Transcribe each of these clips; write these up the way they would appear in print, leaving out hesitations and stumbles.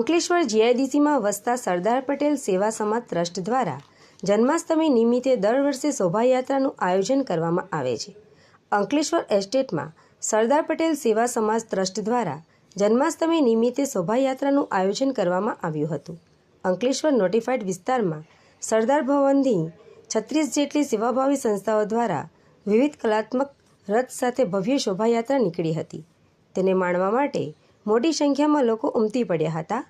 અંકલેશ્વર જીઆઈડીસીમાં વસતા સરદાર પટેલ સેવા સમાજ ટ્રસ્ટ દ્વારા જન્માષ્ટમી નિમિત્તે દર વર્ષે શોભાયાત્રાનું આયોજન કરવામાં આવે છે. અંકલેશ્વર એસ્ટેટમાં સરદાર પટેલ સેવા સમાજ ટ્રસ્ટ દ્વારા જન્માષ્ટમી નિમિત્તે શોભાયાત્રાનું આયોજન કરવામાં આવ્યું હતું. અંકલેશ્વર નોટિફાઈડ વિસ્તારમાં સરદાર ભવનથી 36 જેટલી સેવાભાવી સંસ્થાઓ દ્વારા વિવિધ કલાત્મક રથ સાથે ભવ્ય શોભાયાત્રા નીકળી હતી. તેને માણવા માટે મોટી સંખ્યામાં લોકો ઉમટી પડ્યા હતા.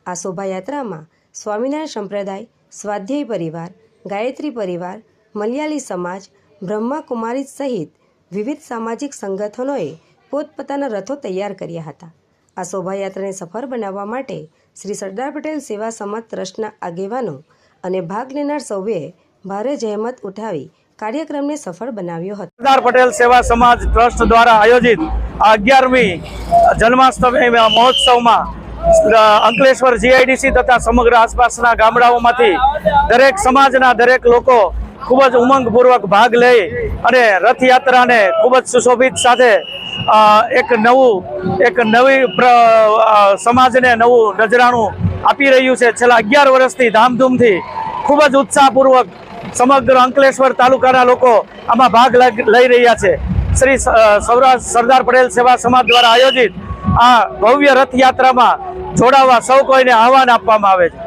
આ શોભાયાત્રામાં સ્વામિનારાયણ સંપ્રદાય, સ્વાધ્યાય પરિવાર, ગાયત્રી પરિવાર, મલયાલી સમાજ, બ્રહ્મા કુમારી સહિત વિવિધ સામાજિક સંગઠનોએ પોતપોતાના રથો તૈયાર કર્યા હતા. આ શોભાયાત્રાને સફળ બનાવવા માટે શ્રી સરદાર પટેલ સેવા સમાજ ટ્રસ્ટના આગેવાનો અને ભાગ લેનાર સૌએ ભારે જહેમત ઉઠાવી કાર્યક્રમને સફળ બનાવ્યો હતો. સરદાર પટેલ સેવા સમાજ ટ્રસ્ટ દ્વારા આયોજિત 11મી જન્માષ્ટમી મહોત્સવમાં અંકલેશ્વર જીઆઈડીસી તથા સમગ્ર આસપાસના ગામડાઓમાંથી દરેક સમાજના દરેક લોકો ખૂબ જ ઉમંગપૂર્વક ભાગ લઈ અને રથયાત્રાને ખૂબ જ સુશોભિત સાથે એક નવી સમાજને નવું નજરાણું આપી રહ્યું છે. છેલ્લા 11 વર્ષથી ધામધૂમથી ખૂબ જ ઉત્સાહપૂર્વક સમગ્ર અંકલેશ્વર તાલુકાના લોકો આમાં ભાગ લઈ રહ્યા છે. શ્રી સરદાર પટેલ સેવા સમાજ દ્વારા આયોજિત આ ભવ્ય રથયાત્રામાં જોડાવા સૌ કોઈને આહવાન આપવામાં આવે છે.